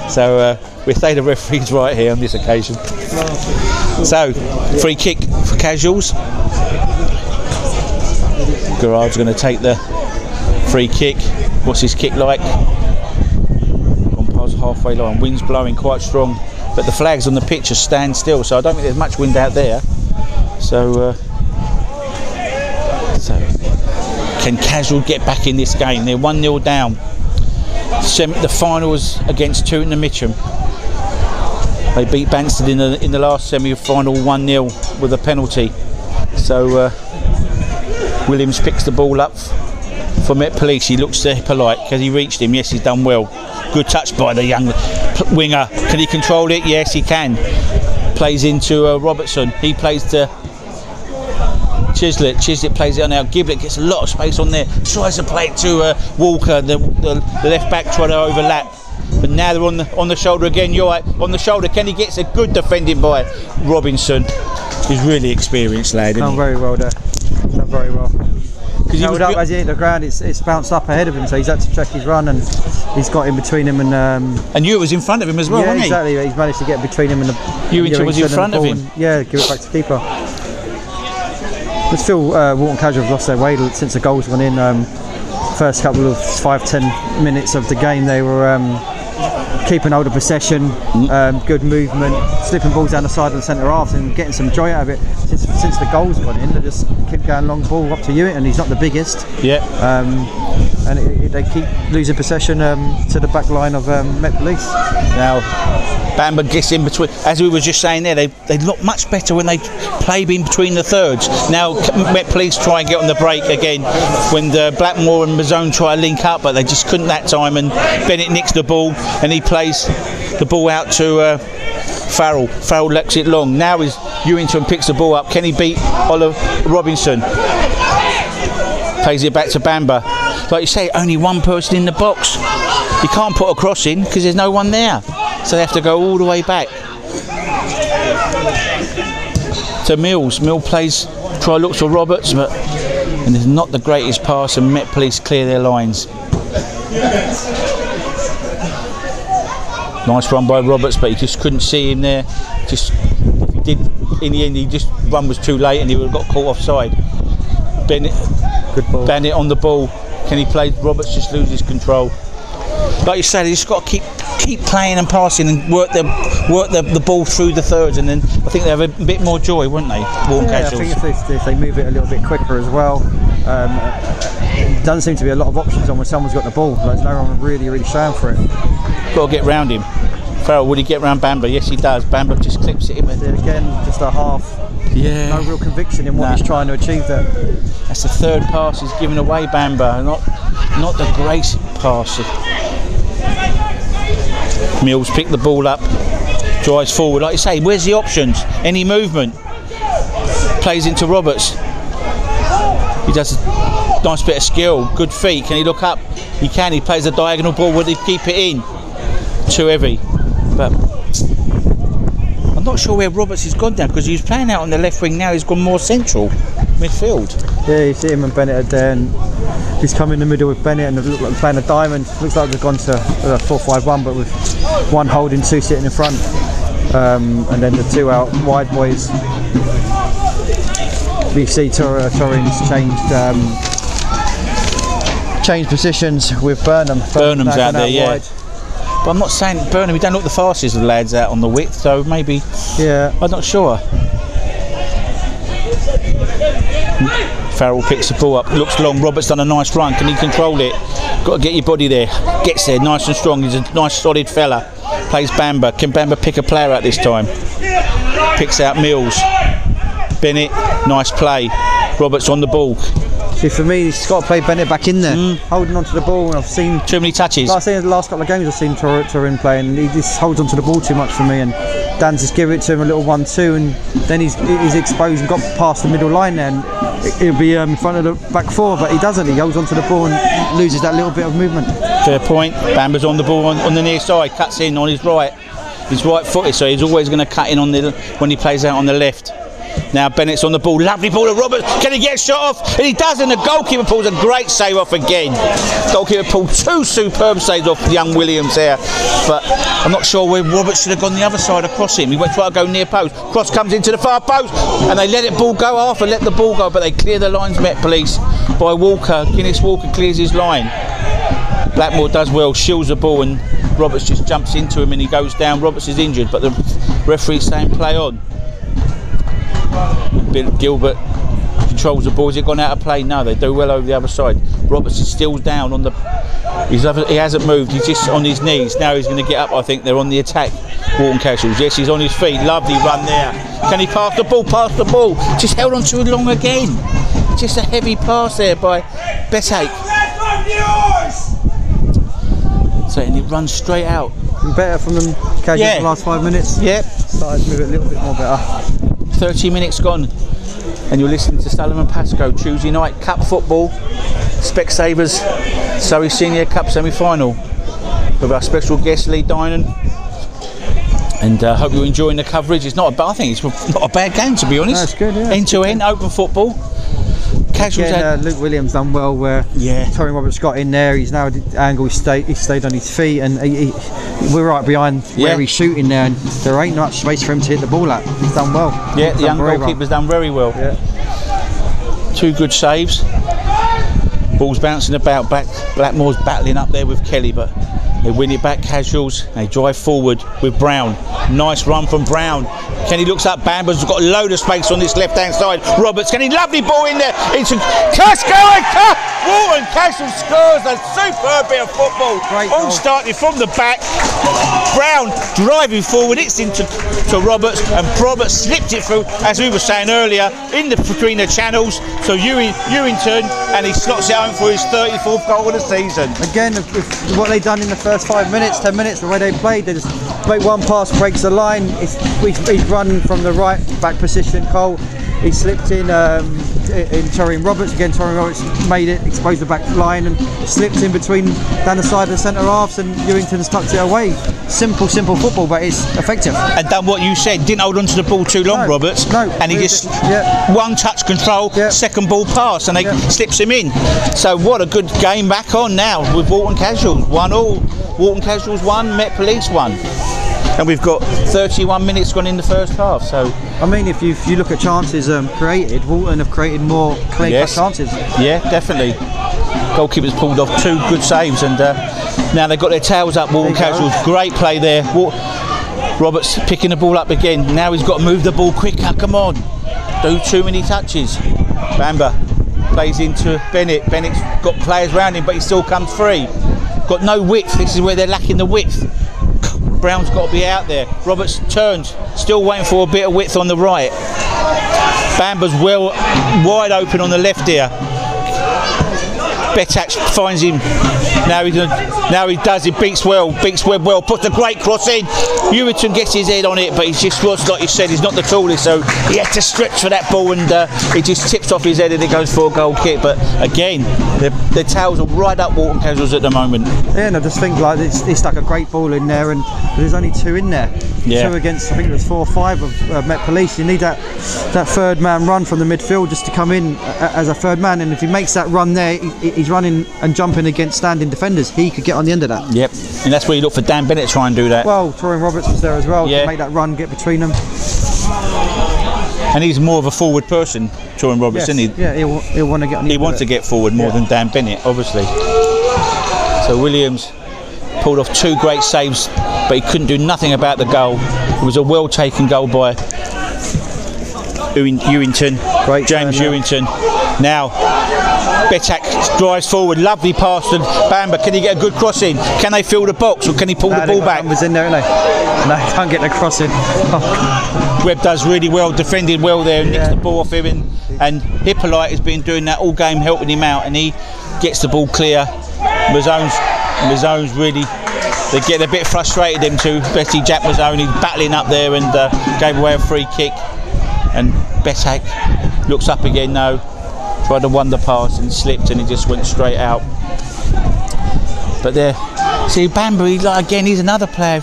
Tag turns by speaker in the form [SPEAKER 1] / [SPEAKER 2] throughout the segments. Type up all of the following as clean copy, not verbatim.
[SPEAKER 1] So we say the referee's right here on this occasion. So, free kick for Casuals. Gerard's going to take the free kick. What's his kick like? Gone past halfway line. Wind's blowing quite strong, but the flags on the pitch are stand still, so I don't think there's much wind out there. So can Casual get back in this game? They're 1-0 down. The final was against Tooting and Mitcham. They beat Banston in the last semi-final 1-0 with a penalty. So Williams picks the ball up for Met Police. He looks polite because he reached him. Yes, he's done well. Good touch by the young winger. Can he control it? Yes, he can. Plays into Robertson. He plays to Chislett. Chislett plays it on out. Giblett gets a lot of space on there. Tries to play it to Walker. The left back try to overlap. But now they're on the shoulder again. You're right, on the shoulder. Kenny gets a good defending by Robinson. He's really experienced lad.
[SPEAKER 2] Done very well there. Done very well. Because he held up as he hit the ground. It's bounced up ahead of him, so he's had to check his run, and he's got in between him and
[SPEAKER 1] you was in front of him as well, wasn't he?
[SPEAKER 2] Yeah, exactly. He's managed to get between him and the.
[SPEAKER 1] Ewington was in front of him.
[SPEAKER 2] Yeah, give it back to keeper. But still, Walton Casual have lost their way since the goals went in. First couple of 5-10 minutes of the game, they were keeping hold of possession, good movement, slipping balls down the side of the centre half and getting some joy out of it. Since the goals gone in, they just keep going long ball up to Ewington, and he's not the biggest.
[SPEAKER 1] Yeah.
[SPEAKER 2] And they keep losing possession to the back line of Met Police.
[SPEAKER 1] Now, Bamber gets in between. As we were just saying there, they look much better when they play in between the thirds. Now, Met Police try and get on the break again when the Blackmore and Mazzone try to link up, but they just couldn't that time. And Bennett nicks the ball, and he plays the ball out to Farrell. Farrell lets it long. Now is Ewington picks the ball up. Can he beat Oliver Robinson? Plays it back to Bamber. Like you say, only one person in the box. You can't put a cross in because there's no one there. So they have to go all the way back to Mills. Mills looks for Roberts, and it's not the greatest pass, and Met Police clear their lines. Nice run by Roberts, but he just couldn't see him there. If he did, in the end, run was too late, and he would have got caught offside. Bennett on the ball. Can he play? Roberts just loses control. Like you said, he's got to keep playing and passing and work the ball through the thirds, and then I think they have a bit more joy, wouldn't they?
[SPEAKER 2] I think if they move it a little bit quicker as well. There doesn't seem to be a lot of options on when someone's got the ball. There's no one really showing for it.
[SPEAKER 1] Got to get round him. Farrell, would he get round Bamber? Yes, he does. Bamber just clips it in.
[SPEAKER 2] Again, just a half.
[SPEAKER 1] Yeah.
[SPEAKER 2] No real conviction in what he's trying to achieve there.
[SPEAKER 1] That's the third pass he's given away, Bamber. Not the great pass. Mills picked the ball up, drives forward. Like you say, where's the options? Any movement? Plays into Roberts. He does a nice bit of skill, good feet. Can he look up? He can. He plays a diagonal ball. Would he keep it in? Too heavy. But I'm not sure where Roberts has gone down, because he was playing out on the left wing. Now he's gone more central midfield.
[SPEAKER 2] Yeah, you see him and Bennett are there, and he's come in the middle with Bennett, and they look like playing a diamond. Looks like they've gone to 4-5-1, but with one holding, two sitting in front, and then the two out wide boys. We see Torrens changed positions with Burnham.
[SPEAKER 1] Burnham's out there, yeah. Wide. But I'm not saying Burnham, he don't look the fastest of the lads out on the width, so maybe.
[SPEAKER 2] Yeah.
[SPEAKER 1] I'm not sure. Farrell picks the ball up, looks long. Roberts done a nice run. Can he control it? Got to get your body there. Gets there, nice and strong. He's a nice solid fella. Plays Bamber. Can Bamber pick a player out this time? Picks out Mills. Bennett, nice play. Roberts on the ball.
[SPEAKER 2] See, for me, he's got to play Bennett back in there, holding onto the ball. And I've seen
[SPEAKER 1] too many touches.
[SPEAKER 2] I've seen the last couple of games. I've seen Torrin playing, and he just holds onto the ball too much for me. And Dan's just give it to him a little 1-2, and then he's exposed and got past the middle line. Then he'll be in front of the back four, but he doesn't. He holds onto the ball and loses that little bit of movement.
[SPEAKER 1] Fair point. Bamber's on the ball on the near side, cuts in on his right. He's right-footed, so he's always going to cut in on when he plays out on the left. Now Bennett's on the ball, lovely ball to Roberts. Can he get a shot off? And he does, and the goalkeeper pulls a great save off again. Goalkeeper pulled 2 superb saves off young Williams there, but I'm not sure where Roberts should have gone the other side across him. He went try to go near post. Cross comes into the far post, and they let the ball go after, let the ball go, but they clear the lines, Met Police, by Walker. Guinness Walker clears his line. Blackmore does well, shields the ball, and Roberts just jumps into him and he goes down. Roberts is injured, but the referee's saying play on. Gilbert controls the ball. Is it gone out of play? No, they do well over the other side. Roberts is still down on the... he hasn't moved, he's just on his knees. Now he's going to get up, I think. They're on the attack, Walton Casuals. Yes, he's on his feet. Lovely run there. Can he pass the ball? Pass the ball. Just held on too long again. Just a heavy pass there by Betake. So and he runs straight out.
[SPEAKER 2] Better from them Casuals the last 5 minutes.
[SPEAKER 1] Yep.
[SPEAKER 2] Started to move it a little bit more better.
[SPEAKER 1] 30 minutes gone, and you're listening to Sullivan Pascoe Tuesday night cup football, Specsavers Surrey Senior Cup semi-final with our special guest Lee Dynan. And hope you're enjoying the coverage. It's not I think it's not a bad game, to be honest.
[SPEAKER 2] No, it's good, yeah.
[SPEAKER 1] End to end, open football.
[SPEAKER 2] Again, Luke Williams done well where Tony Roberts got in there. He's now at the angle, he stayed on his feet, and we're right behind where he's shooting there, and there ain't much space for him to hit the ball at. He's done well. Yeah, the young goalkeeper's done very well. Yeah. 2 good saves. Ball's bouncing about back. Blackmore's battling up there with Kelly, but they win it back. Casuals. They drive forward with Brown. Nice run from Brown. Kenny looks up. Bamber's got a load of space on this left-hand side. Roberts, Kenny, lovely ball in there. Into Walton Casuals scores a superb bit of football. All starting from the back. Brown driving forward. It's into Roberts, and Roberts slipped it through, as we were saying earlier, between the channels. So Ewington, and he slots it home for his 34th goal of the season. Again, with what they've done in the first 5 minutes, 10 minutes, the way they played, they just make one pass, breaks the line. He's run from the right back position. Cole, he slipped in Torian Roberts. Again, Torian Roberts made it, exposed the back line, and slipped in between down the side of the centre halves, and Ewington's tucked it away. Simple football, but it's effective. And done what you said, didn't hold on to the ball too long, Roberts. No. And he just one touch control, second ball pass, and they slips him in. So what a good game back on now with Walton Casuals. 1-1. Walton Casuals 1, Met Police 1. And we've got 31 minutes gone in the first half. So I mean, if you look at chances created, Walton have created more clear-cut chances. Yeah, definitely. Goalkeepers pulled off 2 good saves, and now they've got their tails up. Walton Casuals, great play there. Roberts picking the ball up again. Now he's got to move the ball quicker. Come on, do too many touches. Bamber plays into Bennett. Bennett's got players around him, but he still comes free. Got no width. This is where they're lacking the width. Brown's got to be out there. Roberts turns, still waiting for a bit of width on the right. Bamber's wide open on the left here. Betak finds him. Now he does. He beats Webb well. Puts a great cross in. Ewington gets his head on it, but he's just like you said, he's not the tallest, so he had to stretch for that ball, and it just tips off his head and it goes for a goal kick. But again, their tails are right up Walton Casuals at the moment. Yeah, and I just think like it's stuck a great ball in there, and there's only 2 in there. 2 against, I think it was 4 or 5 of Met Police. You need that third man run from the midfield just to come in as a third man, and if he makes that run there, he's running and jumping against standing defenders. He could get on the end of that. Yep, and that's where you look for Dan Bennett to try and do that. Well, Torian Roberts was there as well to make that run, get between them. And he's more of a forward person, Torian Roberts, isn't he? Yeah, he'll want to get on the end. He wants to get forward more than Dan Bennett, obviously. So Williams pulled off 2 great saves, but he couldn't do nothing about the goal. It was a well taken goal by Ewington, James Ewington. Now Betak drives forward, lovely pass to Bamber. Can he get a good cross in? Can they fill the box, or can he pull the ball back? Was in there, isn't they? No, can't get the cross in. Webb does really well, defended well there, and nicks the ball off him, and Hippolyte has been doing that all game, helping him out, and he gets the ball clear. Mazzone's really, they get a bit frustrated, them two, especially Jack Mazzone. He's battling up there and gave away a free kick, and Betak looks up again now, tried to wonder pass and slipped, and he just went straight out. But there, see Bamber, again, he's another player.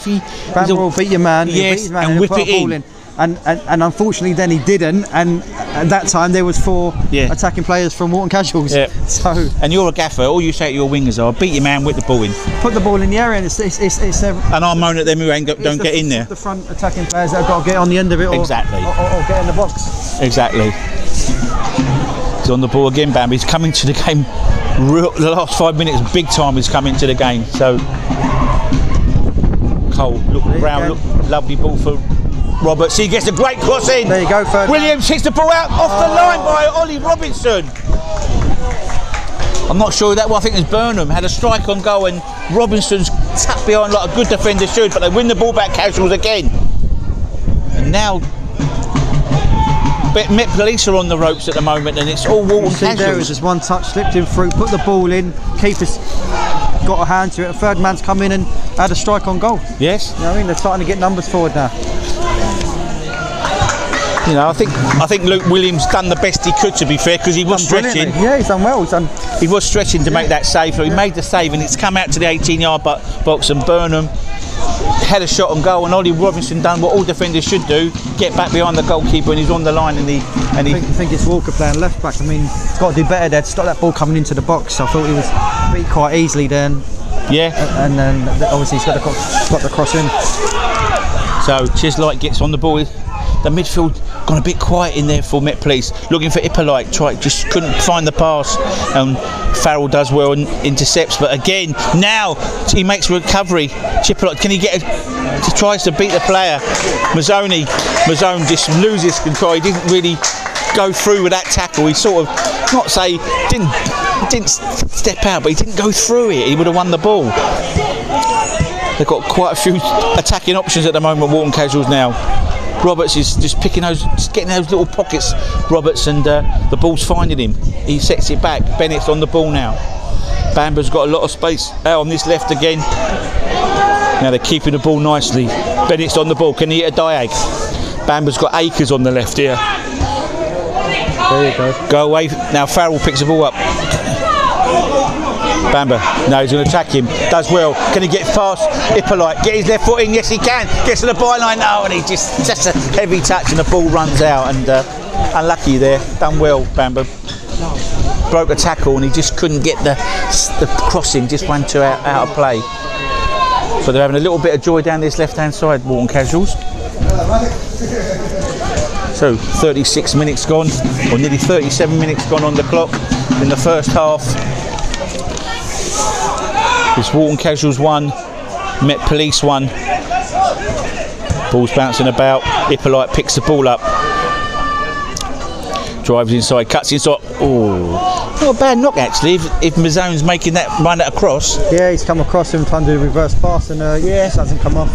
[SPEAKER 2] Bamber will beat your man, beat his man, and whip it in. and unfortunately then he didn't, and at that time there was 4 attacking players from Walton Casuals.
[SPEAKER 1] Yeah.
[SPEAKER 2] So,
[SPEAKER 1] and you're a gaffer, all you say to your wingers are, beat your man with the ball in.
[SPEAKER 2] Put the ball in the area, and it's
[SPEAKER 1] and I moan at them who don't get in there.
[SPEAKER 2] The front attacking players that have got to get on the end of it, or get in the box.
[SPEAKER 1] Exactly. He's on the ball again, Bambi. He's coming to the game. The last 5 minutes, big time. He's coming to the game. So Cole, look Brown, look, lovely ball for Roberts. He gets a great cross in.
[SPEAKER 2] There you go, Ferdinand.
[SPEAKER 1] Williams hits the ball out off the line by Ollie Robinson. I'm not sure that. Well, I think it's Burnham had a strike on goal, and Robinson's tucked behind like a good defender should, but they win the ball back. Casuals again, and now Met Police are on the ropes at the moment, and it's all Walton Casuals.
[SPEAKER 2] There was just one touch, slipped him through, put the ball in. Keeper's got a hand to it. A third man's come in and had a strike on goal.
[SPEAKER 1] Yes.
[SPEAKER 2] You know what I mean? They're starting to get numbers forward now.
[SPEAKER 1] You know, I think Luke Williams done the best he could, to be fair, because he was stretching.
[SPEAKER 2] Yeah, he's done well.
[SPEAKER 1] He was stretching to make that save, so he made the save, and it's come out to the 18-yard box, and Burnham had a shot on goal, and Ollie Robinson done what all defenders should do: get back behind the goalkeeper, and he's on the line. I
[SPEAKER 2] think it's Walker playing left back. I mean, he's got to do better there to stop that ball coming into the box. I thought he was beat quite easily then.
[SPEAKER 1] Yeah.
[SPEAKER 2] And then obviously he's got the cross in.
[SPEAKER 1] So Chislite gets on the ball. The midfield gone a bit quiet in there for Met Police, looking for Ippolite, just couldn't find the pass, and Farrell does well and intercepts, but again now he makes a recovery. Ippolite, can he get he tries to beat the player. Mazzone just loses control. He didn't really go through with that tackle. He sort of, not say didn't step out, but he didn't go through it. He would have won the ball. They've got quite a few attacking options at the moment, Walton Casuals now. Roberts is just getting those little pockets, Roberts, and the ball's finding him. He sets it back. Bennett's on the ball now. Bamber's got a lot of space out on this left again. Now they're keeping the ball nicely. Bennett's on the ball. Can he hit a diag? Bamber's got Akers on the left here.
[SPEAKER 2] There you go.
[SPEAKER 1] Go away. Now Farrell picks the ball up. Bamber, no, he's going to attack him. Does well. Can he get past Ippolite? Get his left foot in. Yes, he can. Gets to the byline. No, and he just a heavy touch, and the ball runs out. And unlucky there. Done well, Bamber. Broke a tackle, and he just couldn't get the crossing. Just went out of play. So they're having a little bit of joy down this left-hand side, Walton Casuals. So 36 minutes gone, or nearly 37 minutes gone on the clock in the first half. It's Walton Casuals 1, Met Police 1. Ball's bouncing about. Ippolite picks the ball up. Drives inside, cuts inside. Oh, not a bad knock actually. If Mazzone's making that run across.
[SPEAKER 2] Yeah, he's come across him trying to do a reverse pass, and it hasn't come off.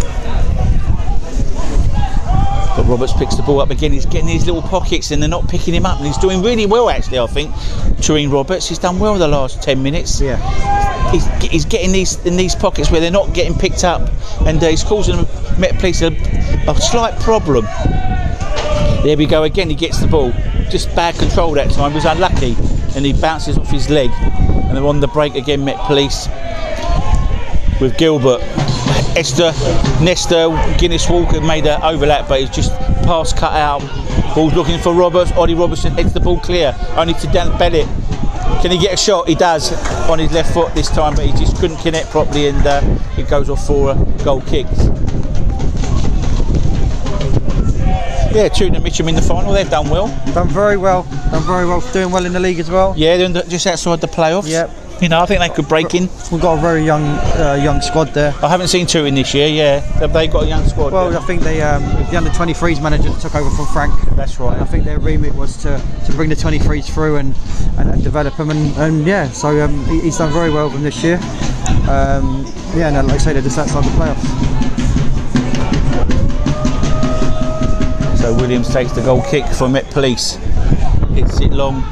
[SPEAKER 2] But
[SPEAKER 1] Roberts picks the ball up again. He's getting these little pockets, and they're not picking him up. And he's doing really well actually. I think Turin Roberts, he's done well the last 10 minutes.
[SPEAKER 2] Yeah.
[SPEAKER 1] He's getting these in these pockets where they're not getting picked up, and he's causing Met Police a slight problem. There we go again. He gets the ball. Just bad control that time. He was unlucky, and he bounces off his leg. And they're on the break again. Met Police with Gilbert, Nestor, Guinness Walker made an overlap, but it's just pass cut out. Ball's looking for Roberts. Ollie Robertson heads the ball clear, only to Dan Bennett. Can he get a shot? He does on his left foot this time, but he just couldn't connect properly, and it goes off for a goal kick. Yeah, Tooting and Mitcham in the final. They've done well.
[SPEAKER 2] Done very well. Doing well in the league as well.
[SPEAKER 1] Yeah, they're just outside the playoffs.
[SPEAKER 2] Yep.
[SPEAKER 1] You know, I think they could break in.
[SPEAKER 2] We've got a very young squad there.
[SPEAKER 1] I haven't seen Tooting this year. Yeah, have they got a young squad?
[SPEAKER 2] Well, I think they the under-23s manager that took over from Frank.
[SPEAKER 1] That's right.
[SPEAKER 2] I think their remit was to bring the 23s through and develop them, and yeah, so he's done very well with them this year. Yeah, and like I say, they're just outside the playoffs.
[SPEAKER 1] So Williams takes the goal kick for Met Police. Hits it long.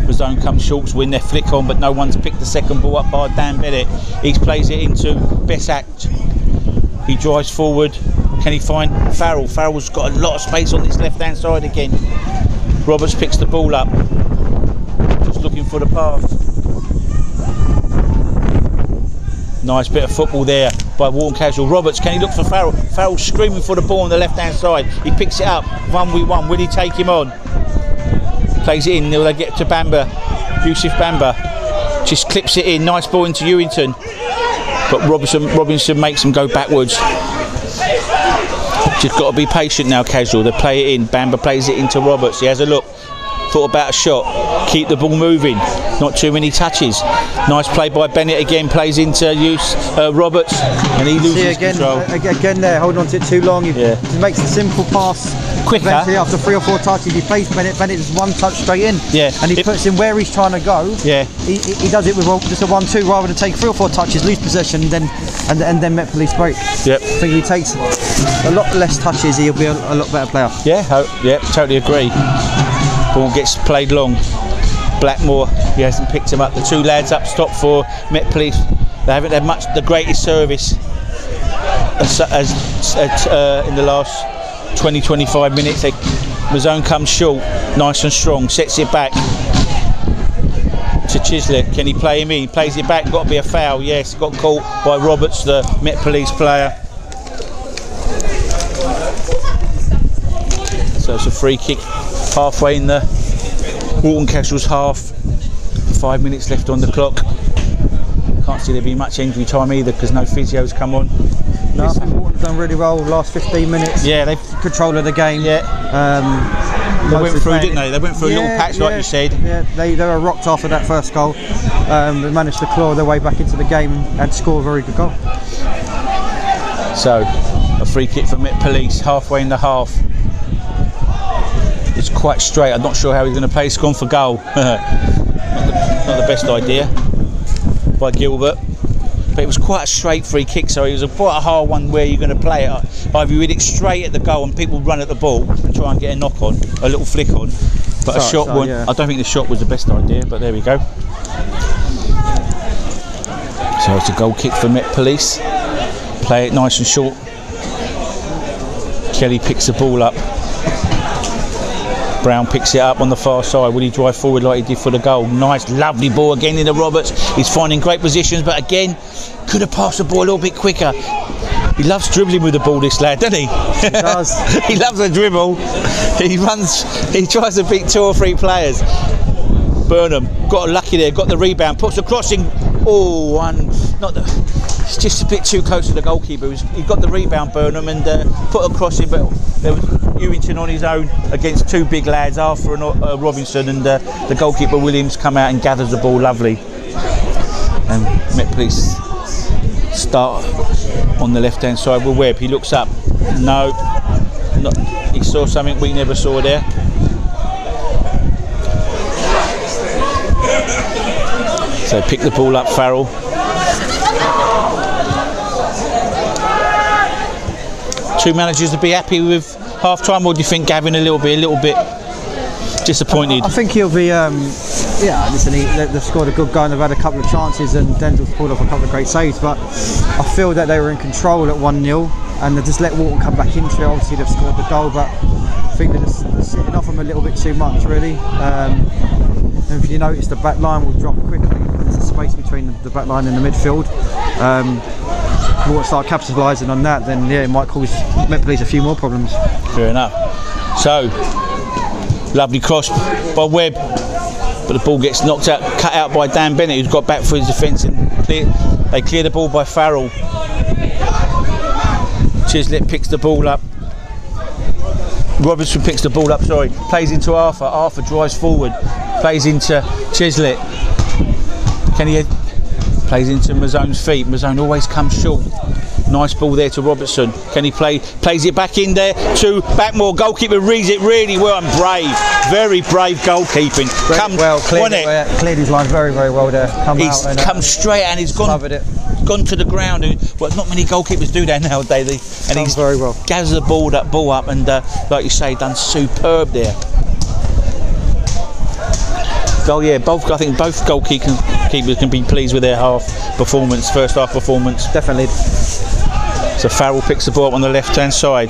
[SPEAKER 1] The zone comes short, win their flick on, but no one's picked the second ball up by Dan Bennett. He plays it into Besak. He drives forward. Can he find Farrell? Farrell's got a lot of space on this left-hand side again. Roberts picks the ball up. Just looking for the pass. Nice bit of football there. by Walton Casual. Roberts, can he look for Farrell? Farrell screaming for the ball on the left-hand side. He picks it up, 1v1. Will he take him on? Plays it in. Will they get to Bamba? Yusuf Bamba just clips it in. Nice ball into Ewington. But Robinson makes him go backwards. Just got to be patient now, Casual. They play it in. Bamba plays it into Roberts. He has a look. Thought about a shot. Keep the ball moving. Not too many touches. Nice play by Bennett again. Plays into Roberts, and he loses control.
[SPEAKER 2] Again there, holding on to it too long. He makes the simple pass quicker. Eventually, after 3 or 4 touches, he plays Bennett. Bennett just one touch straight in. Yeah. And he puts him where he's trying to go. Yeah. He does it with just a 1-2 rather than take 3 or 4 touches, lose possession, and then Met Police break. Yep. I think he takes a lot less touches. He'll be a lot better player. Yeah.
[SPEAKER 1] Totally agree. Ball gets played long. Blackmore, he hasn't picked him up. The 2 lads up stop for Met Police. They haven't had the greatest service in the last 20-25 minutes. Mazzone comes short, nice and strong, sets it back to Chislett. Can he play him in? He plays it back, got to be a foul. Yes, got caught by Roberts, the Met Police player. So it's a free kick halfway in the Walton Casuals half. 5 minutes left on the clock. Can't see there be much injury time either because no physios come on.
[SPEAKER 2] No, I think Walton's done really well last 15 minutes. Yeah, they've control of the game.
[SPEAKER 1] Yeah. They went through, didn't they? They went through a little patch, like you said.
[SPEAKER 2] Yeah, they were rocked after that first goal. They managed to claw their way back into the game and score a very good goal.
[SPEAKER 1] So, a free kick for Met Police halfway in the half. It's quite straight. I'm not sure how he's going to play. It's gone for goal. not the best idea by Gilbert. But it was quite a straight free kick, so it was quite a hard one where you're going to play it. Either you hit it straight at the goal and people run at the ball and try and get a knock on, a little flick on. But a shot one, I don't think the shot was the best idea, but there we go. So it's a goal kick for Met Police. Play it nice and short. Kelly picks the ball up. Brown picks it up on the far side. Will he drive forward like he did for the goal? Nice, lovely ball again into Roberts. He's finding great positions, but again, could have passed the ball a little bit quicker. He loves dribbling with the ball, this lad, doesn't he?
[SPEAKER 2] He does.
[SPEAKER 1] He loves a dribble. He runs, he tries to beat 2 or 3 players. Burnham got lucky there, got the rebound, puts the crossing. It's just a bit too close to the goalkeeper. He got the rebound, Burnham, and put a crossing, but there was Ewington on his own against 2 big lads, Arthur and Robinson, and the goalkeeper Williams come out and gathers the ball lovely. And Met Police start on the left hand side with Webb. He looks up. No, he saw something we never saw there. So pick the ball up, Farrell. Two managers to be happy with half time, or do you think Gavin a little bit disappointed?
[SPEAKER 2] I think he'll be. Listen, they've scored a good goal and they've had a couple of chances, and Denzel's pulled off a couple of great saves. But I feel that they were in control at 1-0, and they just let Walton come back into it. Obviously, they've scored the goal, but I think they're just sitting off them a little bit too much, really. And if you notice, the back line will drop quickly. There's a space between the back line and the midfield. If we want to start capitalising on that, then it might cause Met Police a few more problems.
[SPEAKER 1] Fair enough. So, lovely cross by Webb, but the ball gets knocked out, cut out by Dan Bennett, who's got back for his defence, and they clear the ball by Farrell. Chislett picks the ball up. Robertson picks the ball up, plays into Arthur. Arthur drives forward, plays into Chislett. Plays into Mazzone's feet. Mazzone always comes short. Nice ball there to Robertson. Can he plays it back in there to Backmore. Goalkeeper reads it really well and brave. Very brave goalkeeping.
[SPEAKER 2] Cleared his line very, very well there.
[SPEAKER 1] He's come straight and he's gone to the ground. Well, not many goalkeepers do that nowadays. And he's very well. Gathers the ball up and like you say, done superb there. Oh yeah, I think both goalkeepers can be pleased with their first half performance.
[SPEAKER 2] Definitely.
[SPEAKER 1] So Farrell picks the ball up on the left hand side,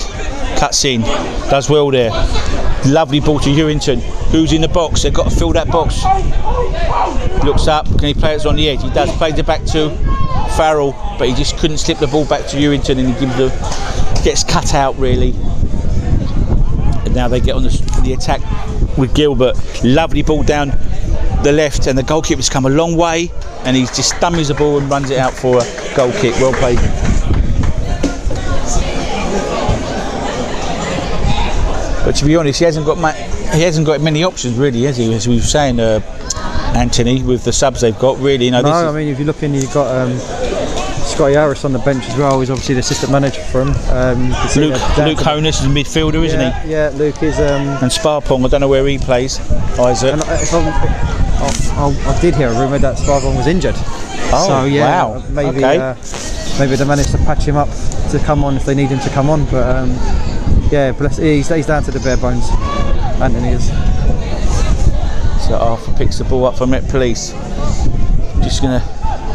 [SPEAKER 1] cuts in, does well there. Lovely ball to Ewington, who's in the box. They've got to fill that box. Looks up, can he play it on the edge? He does, plays it back to Farrell, but he just couldn't slip the ball back to Ewington, and he gets cut out really. And now they get on the attack with Gilbert. Lovely ball down the left, and the goalkeeper's come a long way, and he just dummies the ball and runs it out for a goal kick. Well played. But to be honest, he hasn't got many options really, has he? As we were saying, Anthony, with the subs they've got, really. You know,
[SPEAKER 2] no, I mean, if you're looking, you've got Scotty Harris on the bench as well. He's obviously the assistant manager for him.
[SPEAKER 1] Luke Honus is a midfielder, isn't he?
[SPEAKER 2] Yeah, Luke is.
[SPEAKER 1] And Sparpong, I don't know where he plays. Isaac.
[SPEAKER 2] And I did hear a rumour that Sparpong was injured.
[SPEAKER 1] Oh,
[SPEAKER 2] so, yeah,
[SPEAKER 1] wow.
[SPEAKER 2] Maybe
[SPEAKER 1] Okay.
[SPEAKER 2] Maybe they managed to patch him up to come on if they need him to come on. But yeah, he's down to the bare bones. Anthony is.
[SPEAKER 1] So Arthur picks the ball up from Met Police. Just going to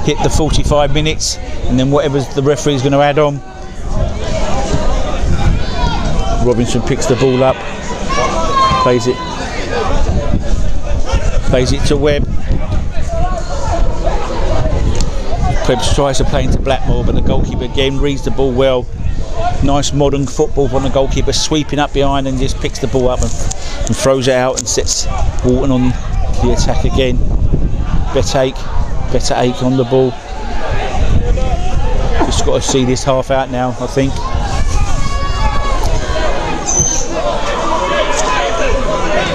[SPEAKER 1] hit the 45 minutes, and then whatever the referee's going to add on. Robinson picks the ball up, plays it to Webb. Prebs tries to play into Blackmore, but the goalkeeper again reads the ball well. Nice modern football from the goalkeeper, sweeping up behind and just picks the ball up and throws it out and sets Walton on the attack again. Better Ake on the ball. Just got to see this half out now, I think.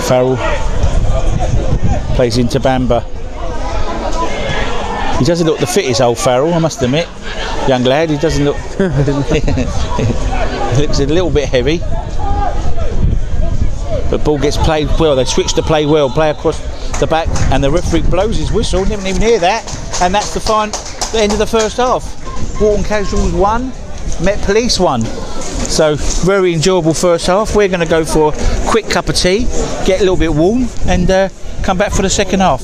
[SPEAKER 1] Farrell plays into Bamba. He doesn't look the fittest, old Farrell, I must admit. Young lad, he doesn't look. He looks a little bit heavy. But ball gets played well. They switch to play well, play across the back, and the referee blows his whistle. Didn't even hear that. And that's the end of the first half. Walton Casuals 1, Met Police 1. So very enjoyable first half. We're going to go for a quick cup of tea, get a little bit warm, and come back for the second half.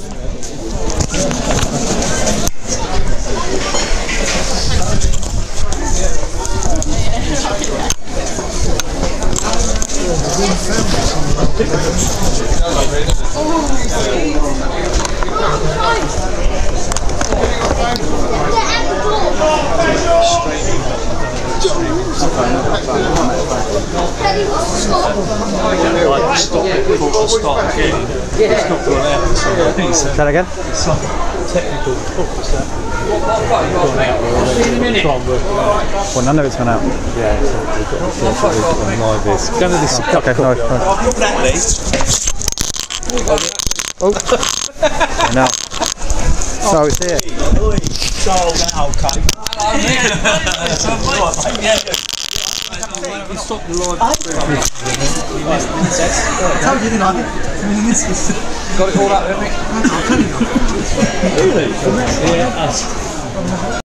[SPEAKER 2] Say that again? Well, none of it's gone out.
[SPEAKER 3] Yeah, so we've got to see on live this. Go to this.
[SPEAKER 2] Okay, no. Oh. No. So it's here.
[SPEAKER 3] Stop the live. Got it all up, haven't we? Really? Yeah.